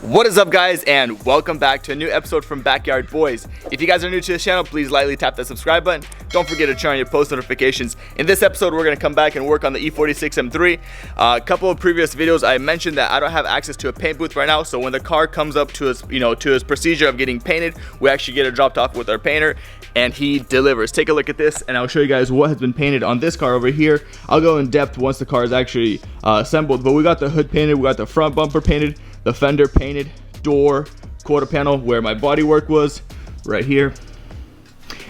What is up, guys, and welcome back to a new episode from BackYardBoyz. If you guys are new to this channel, please lightly tap that subscribe button. Don't forget to turn on your post notifications. In this episode, we're going to come back and work on the E46 M3. A couple of previous videos, I mentioned that I don't have access to a paint booth right now, so when the car comes up to its, to its procedure of getting painted, we actually get it dropped off with our painter, and he delivers. Take a look at this, and I'll show you guys what has been painted on this car over here. I'll go in depth once the car is actually assembled, but we got the hood painted, we got the front bumper painted, the fender painted, door, quarter panel where my bodywork was right here,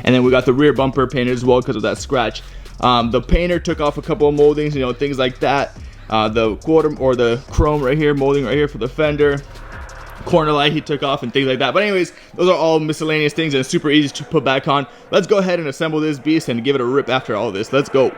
and then we got the rear bumper painted as well because of that scratch. The painter took off a couple of moldings, things like that. The quarter or the chrome right here, molding right here for the fender, corner light he took off and things like that. But anyways, those are all miscellaneous things and super easy to put back on. Let's go ahead and assemble this beast and give it a rip after all this. Let's go.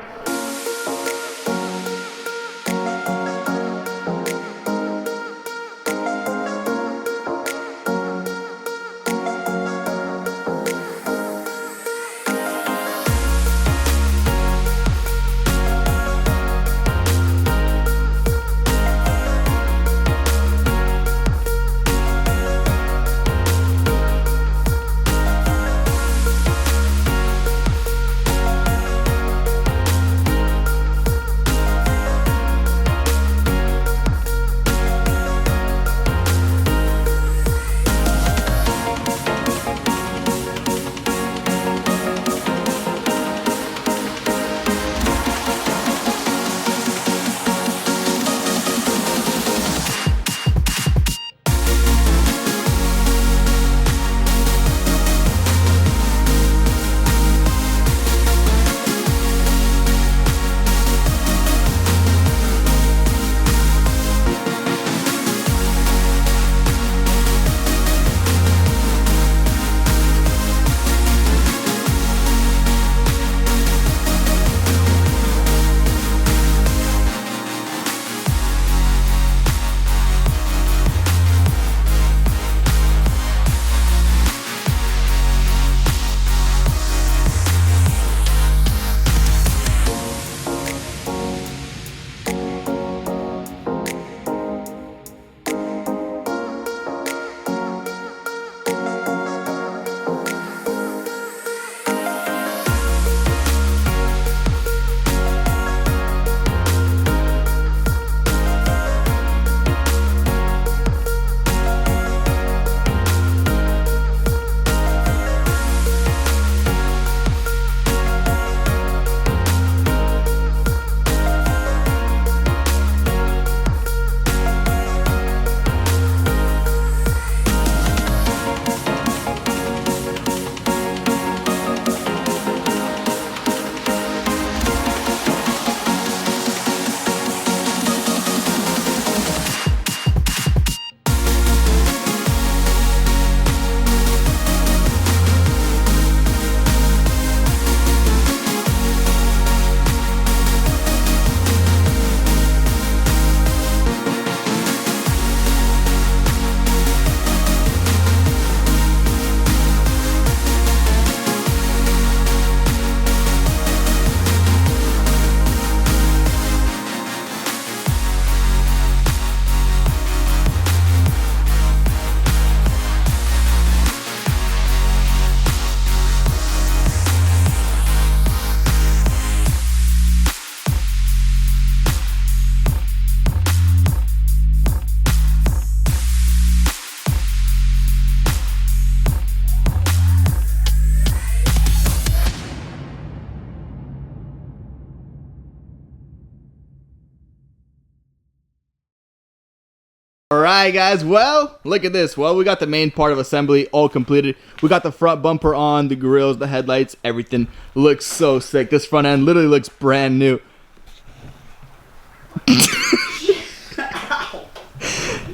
Alright, guys, well, look at this. Well, we got the main part of assembly all completed. We got the front bumper on, the grills, the headlights, everything looks so sick. This front end literally looks brand new.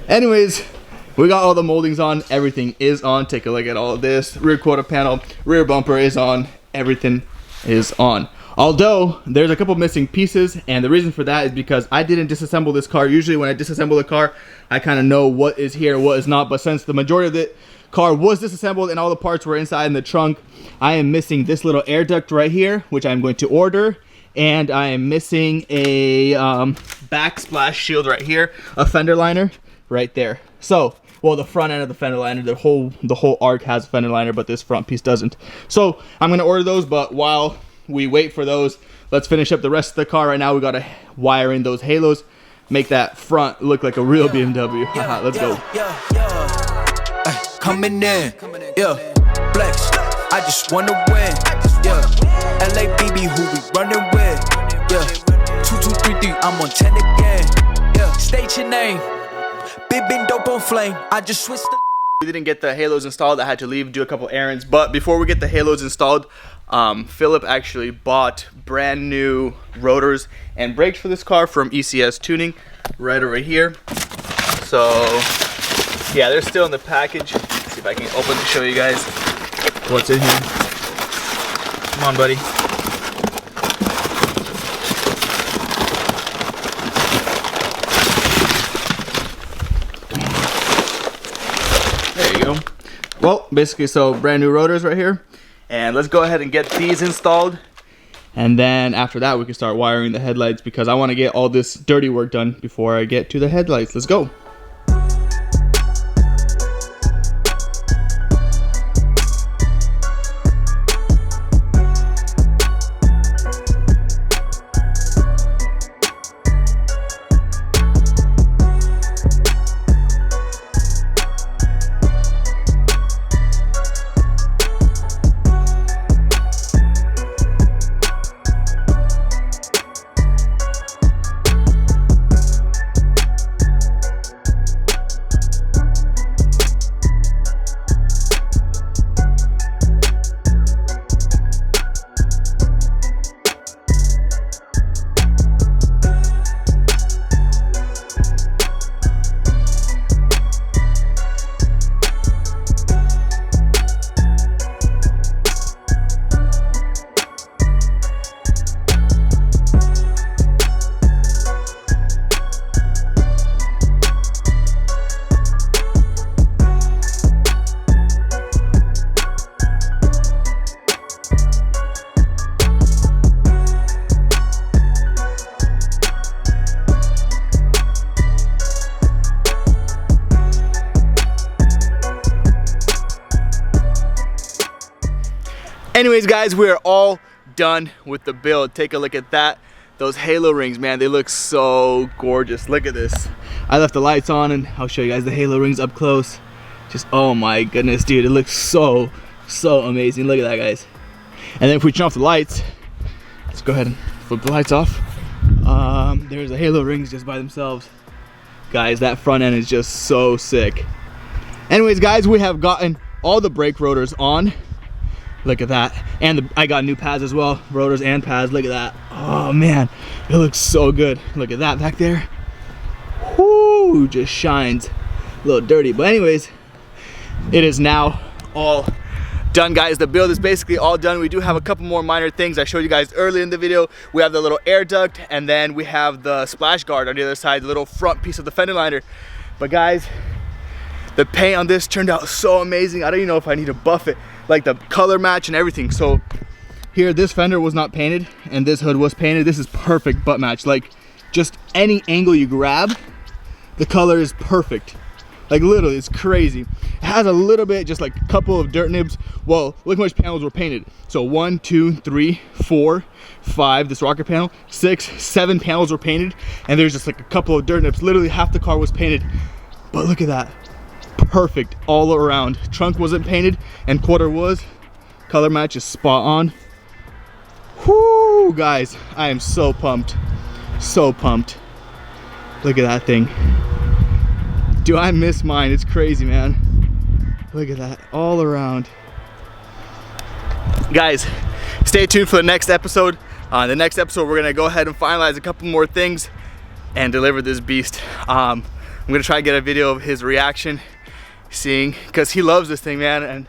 Anyways, we got all the moldings on, everything is on. Take a look at all of this. Rear quarter panel, rear bumper is on, everything is on. Although there's a couple missing pieces, and the reason for that is because I didn't disassemble this car. Usually when I disassemble a car, I kind of know what is here, what is not, but since the majority of the car was disassembled and all the parts were inside in the trunk, I am missing this little air duct right here, which I'm going to order, and I am missing a backsplash shield right here, a fender liner. right there. So, well, the front end of the fender liner, the whole arc has a fender liner, but this front piece doesn't. So I'm gonna order those, but while we wait for those, let's finish up the rest of the car. Right now we gotta wire in those halos, make that front look like a real BMW. Let's go. Coming in, yeah, flex. I just wanna win, yeah. LABB, who we running with, yeah. 2233, I'm on 10 again, yeah. State your name, been dope on flame. I just switched the. We didn't get the halos installed. I had to leave, do a couple errands. But before we get the halos installed, Philip actually bought brand new rotors and brakes for this car from ECS Tuning right over here. So yeah, they're still in the package. Let's see if I can open to show you guys what's in here. Come on, buddy. There you go. Well, basically, so brand new rotors right here. And let's go ahead and get these installed. And then after that, we can start wiring the headlights because I want to get all this dirty work done before I get to the headlights. Let's go. Anyways, guys, we are all done with the build. Take a look at that. Those halo rings, man, they look so gorgeous. Look at this. I left the lights on and I'll show you guys the halo rings up close. Just, oh my goodness, dude, it looks so amazing. Look at that, guys. And then if we turn off the lights, let's go ahead and flip the lights off. There's the halo rings just by themselves. Guys, that front end is just so sick. Anyways, guys, we have gotten all the brake rotors on. Look at that. And I got new pads as well, rotors and pads. Look at that. Oh man, it looks so good. Look at that back there. Whoo, just shines. A little dirty, but anyways, it is now all done, guys. The build is basically all done. We do have a couple more minor things I showed you guys earlier in the video. We have the little air duct, and then we have the splash guard on the other side, the little front piece of the fender liner. But guys, the paint on this turned out so amazing. I don't even know if I need to buff it, like the color match and everything. So here, this fender was not painted and this hood was painted. This is perfect butt match. Like, just any angle you grab, the color is perfect. Like, literally, it's crazy. It has a little bit, just like a couple of dirt nibs. Well, look how much panels were painted. So 1, 2, 3, 4, 5, this rocker panel, 6, 7 panels were painted, and there's just like a couple of dirt nibs. Literally half the car was painted. But look at that. Perfect all around. Trunk wasn't painted and quarter was. Color match is spot on. Whoo, guys, I am so pumped. So pumped. Look at that thing. Do I miss mine? It's crazy, man. Look at that all around. Guys, stay tuned for the next episode. The next episode, we're gonna go ahead and finalize a couple more things and deliver this beast. I'm gonna try to get a video of his reaction, seeing, because he loves this thing, man, and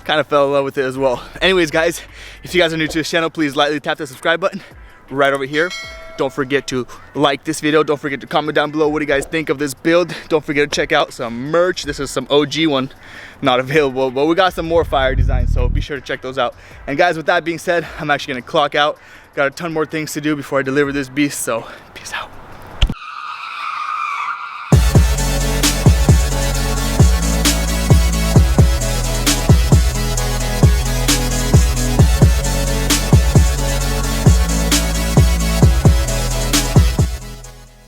kind of fell in love with it as well. Anyways, guys, if you guys are new to this channel, please lightly tap the subscribe button right over here. Don't forget to like this video. Don't forget to comment down below what do you guys think of this build. Don't forget to check out some merch. This is some OG one, not available, but we got some more fire designs, so be sure to check those out. And guys, with that being said, I'm actually gonna clock out. Got a ton more things to do before I deliver this beast, so peace out.